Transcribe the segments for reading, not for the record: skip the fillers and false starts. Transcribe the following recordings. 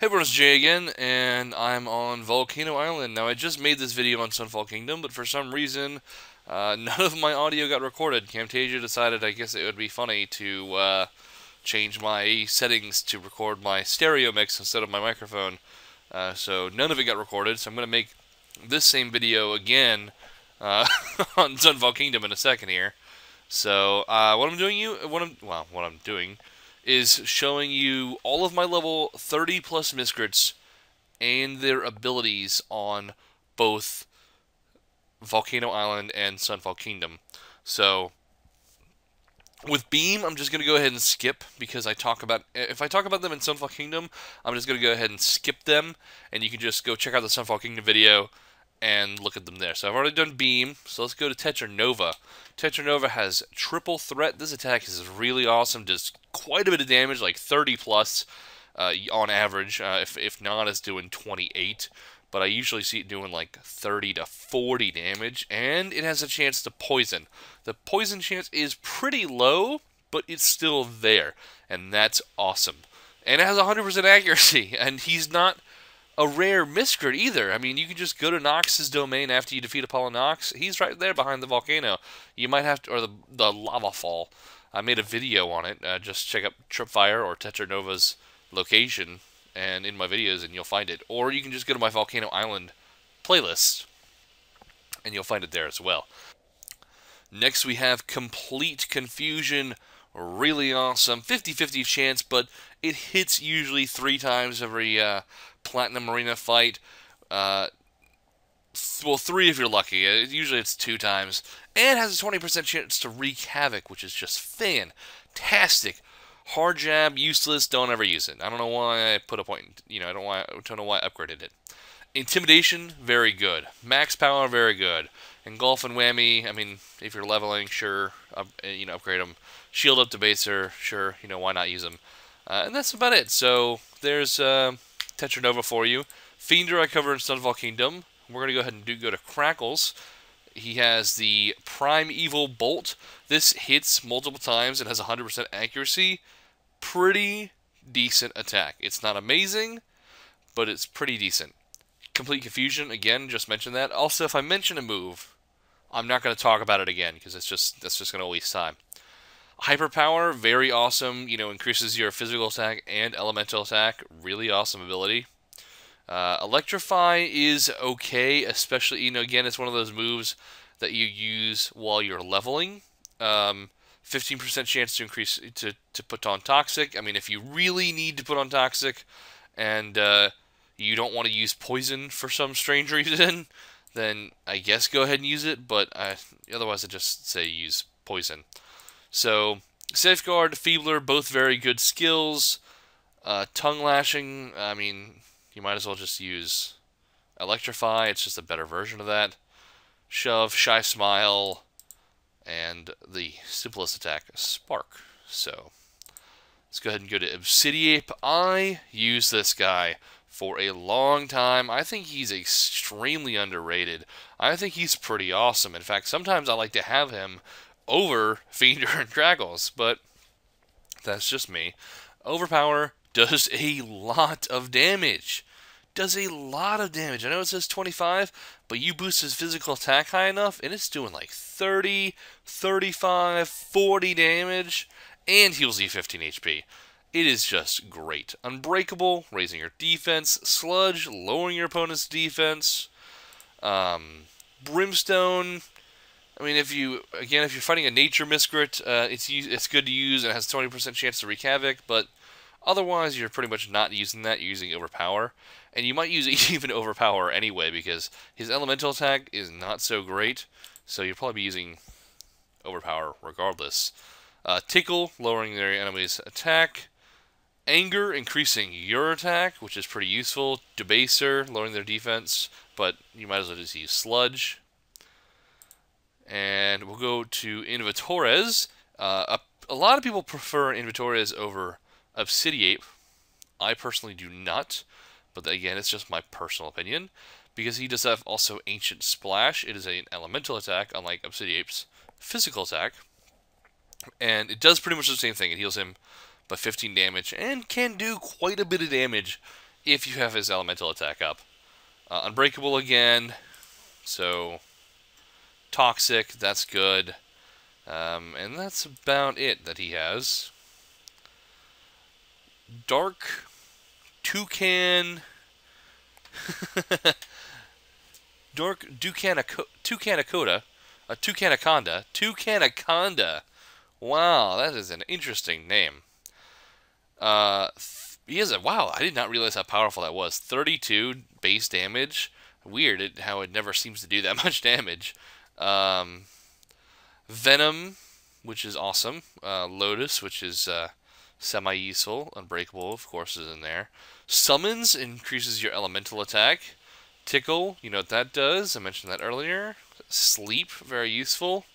Hey everyone, it's Jay again, and I'm on Volcano Island. Now, I just made this video on Sunfall Kingdom, but for some reason, none of my audio got recorded. Camtasia decided, I guess it would be funny to change my settings to record my stereo mix instead of my microphone. So none of it got recorded, so I'm going to make this same video again on Sunfall Kingdom in a second here. So what I'm doing is showing you all of my level 30 plus Miscrits and their abilities on both Volcano Island and Sunfall Kingdom. So with Beam, I'm just going to go ahead and skip because if I talk about them in Sunfall Kingdom, I'm just going to go ahead and skip them, and you can just go check out the Sunfall Kingdom video and look at them there. So I've already done Beam, so let's go to Tetranova. Tetranova has triple threat. This attack is really awesome, does quite a bit of damage, like 30 plus on average. If not, it's doing 28. But I usually see it doing like 30 to 40 damage, and it has a chance to poison. The poison chance is pretty low, but it's still there, and that's awesome. And it has 100% accuracy, and he's not a rare Miscrit either. I mean, you can just go to Nox's domain after you defeat Apollo Nox. He's right there behind the volcano. You might have to, or the lava fall. I made a video on it. Just check out Tripfire or Tetranova's location and in my videos, and you'll find it. Or you can just go to my Volcano Island playlist, and you'll find it there as well. Next, we have Complete Confusion. Really awesome. 50-50 chance, but it hits usually 3 times every Platinum Arena fight. Well, 3 if you're lucky. Usually it's 2 times. And has a 20% chance to wreak havoc, which is just fantastic. Hard jab, useless, don't ever use it. I don't know why I put a point, I don't know why I upgraded it. Intimidation, very good. Max power, very good. Engulf and Whammy, I mean, if you're leveling, sure, upgrade them. Shield up Debaser, sure, why not use them. And that's about it. So, there's Tetranova for you. Fiender I cover in Sunfall Kingdom. We're going to go ahead and go to Crackles. He has the Primeval Bolt. This hits multiple times and has 100% accuracy. Pretty decent attack. It's not amazing, but it's pretty decent. Complete Confusion, again, just mentioned that. Also, if I mention a move, I'm not going to talk about it again because that's just going to waste time. Hyperpower, very awesome. Increases your physical attack and elemental attack. Really awesome ability. Electrify is okay, especially, again, it's one of those moves that you use while you're leveling. 15% chance to increase to put on Toxic. I mean, if you really need to put on Toxic and you don't want to use Poison for some strange reason, then I guess go ahead and use it, but otherwise I just say use Poison. So, Safeguard, Feebler, both very good skills. Tongue Lashing, I mean, you might as well just use Electrify. It's just a better version of that. Shove, Shy Smile, and the simplest attack, Spark. So, let's go ahead and go to Obsidiape. I use this guy for a long time. I think he's extremely underrated. I think he's pretty awesome. In fact, sometimes I like to have him over Fiender and Crackles, but that's just me. Overpower does a lot of damage. Does a lot of damage. I know it says 25, but you boost his physical attack high enough, and it's doing like 30, 35, 40 damage, and heals you 15 HP. It is just great. Unbreakable, raising your defense. Sludge, lowering your opponent's defense. Brimstone, I mean, if you're fighting a nature Miscrit, it's good to use and it has a 20% chance to wreak havoc, but otherwise you're pretty much not using that. You're using Overpower, and you might use even Overpower anyway because his elemental attack is not so great, so you'll probably be using Overpower regardless. Tickle, lowering their enemy's attack. Anger, increasing your attack, which is pretty useful. Debaser, lowering their defense, but you might as well just use Sludge. And we'll go to Invatores. A lot of people prefer Invatores over Obsidiape. I personally do not, but again, it's just my personal opinion. Because he does have also Ancient Splash. It is an elemental attack, unlike Obsidiape's physical attack. And it does pretty much the same thing. It heals him by 15 damage and can do quite a bit of damage if you have his elemental attack up. Unbreakable again, so toxic, that's good. And that's about it that he has. Dark, Toucan, Dark Toucanaconda, Toucanaconda. Wow, that is an interesting name. He has a, wow, I did not realize how powerful that was. 32 base damage. Weird how it never seems to do that much damage. Venom, which is awesome. Lotus, which is semi-useful. Unbreakable, of course, is in there. Summons increases your elemental attack. Tickle, you know what that does. I mentioned that earlier. Sleep, very useful.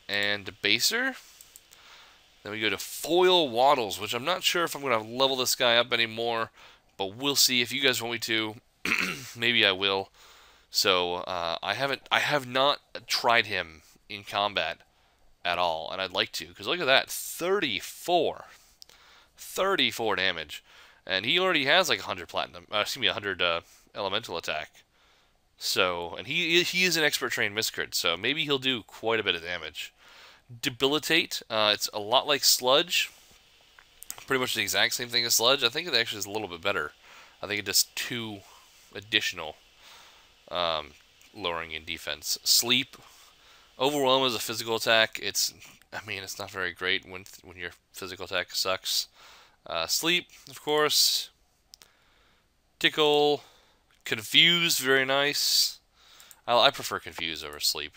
And Debaser. Then we go to Foil Waddles, which I'm not sure if I'm going to level this guy up anymore, but we'll see. If you guys want me to, maybe I will. So I have not tried him in combat at all, and I'd like to, because look at that, 34 damage, and he already has like 100 platinum. Excuse me, 100 elemental attack. So, and he is an expert trained Miscrit, so maybe he'll do quite a bit of damage. Debilitate, it's a lot like Sludge. Pretty much the exact same thing as Sludge. I think it actually is a little bit better. I think it does 2 additional lowering in defense. Sleep, Overwhelm is a physical attack. I mean, it's not very great when your physical attack sucks. Sleep, of course. Tickle, Confuse, very nice. I prefer Confuse over Sleep.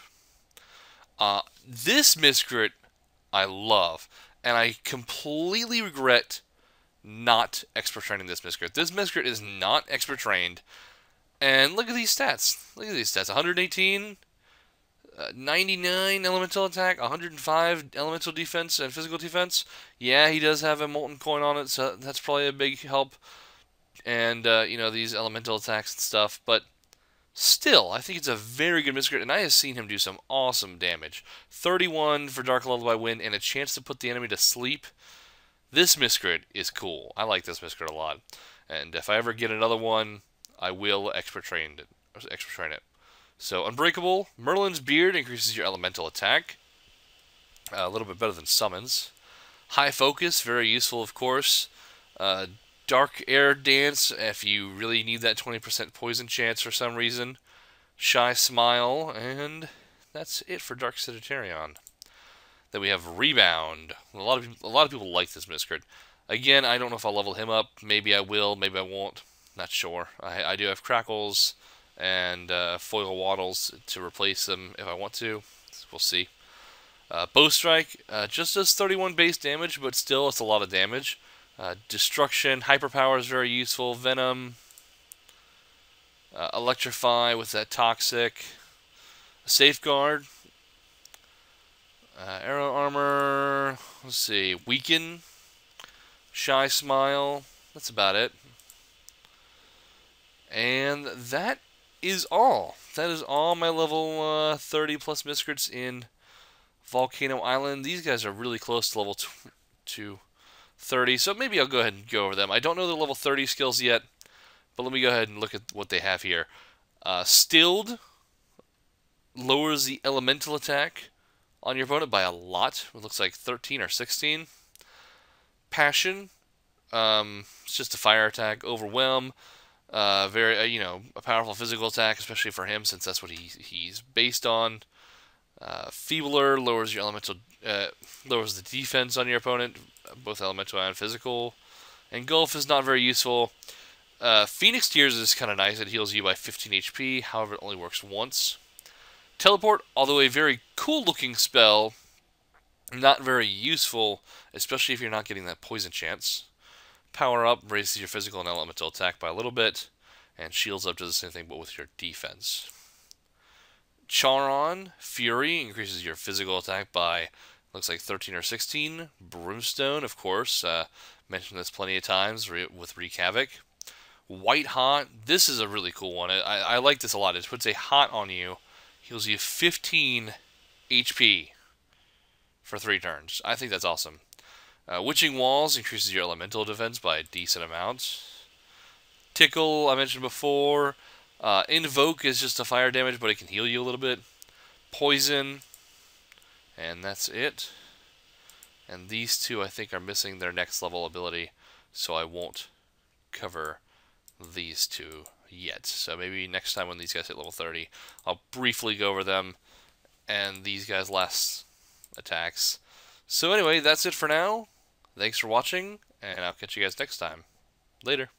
This Miscrit I love, and I completely regret not expert training this Miscrit. This Miscrit is not expert trained, and look at these stats. Look at these stats. 118, 99 elemental attack, 105 elemental defense and physical defense. Yeah, he does have a molten coin on it, so that's probably a big help. And you know, these elemental attacks and stuff, but still, I think it's a very good Miscrit, and I have seen him do some awesome damage. 31 for Dark Lullaby Wind, and a chance to put the enemy to sleep. This Miscrit is cool. I like this Miscrit a lot. And if I ever get another one, I will expert train it. So, Unbreakable. Merlin's Beard increases your elemental attack. A little bit better than Summons. High Focus, very useful, of course. Dark Air Dance, if you really need that 20% poison chance for some reason. Shy Smile, and that's it for Dark Sagittarian. Then we have Rebound. A lot of people like this Miscrit. Again, I don't know if I'll level him up. Maybe I will, maybe I won't. Not sure. I do have Crackles and Foil Waddles to replace them if I want to. We'll see. Bow Strike just does 31 base damage, but still it's a lot of damage. Destruction, Hyperpower is very useful. Venom, Electrify with that Toxic, Safeguard, Arrow Armor, let's see, Weaken, Shy Smile, that's about it. And that is all. That is all my level 30 plus Miscrits in Volcano Island. These guys are really close to level 30, so maybe I'll go ahead and go over them. I don't know the level 30 skills yet, but let me go ahead and look at what they have here. Stilled lowers the elemental attack on your opponent by a lot. It looks like 13 or 16. Passion, it's just a fire attack. Overwhelm, very you know, a powerful physical attack, especially for him since that's what he's based on. Feebler lowers your elemental, lowers the defense on your opponent, both elemental and physical. Engulf is not very useful. Phoenix Tears is kind of nice. It heals you by 15 HP. However, it only works once. Teleport, although a very cool-looking spell, not very useful, especially if you're not getting that poison chance. Power Up raises your physical and elemental attack by a little bit, and Shields Up does the same thing, but with your defense. Charon, Fury, increases your physical attack by, looks like 13 or 16. Brimstone, of course, mentioned this plenty of times with Wreak Havoc. White Hot, this is a really cool one. I like this a lot. It puts a hot on you, heals you 15 HP for 3 turns. I think that's awesome. Witching Walls increases your elemental defense by a decent amount. Tickle, I mentioned before. Invoke is just a fire damage, but it can heal you a little bit. Poison, and that's it. And these two, I think, are missing their next level ability, so I won't cover these two yet. So maybe next time when these guys hit level 30, I'll briefly go over them and these guys' last attacks. So anyway, that's it for now. Thanks for watching, and I'll catch you guys next time. Later.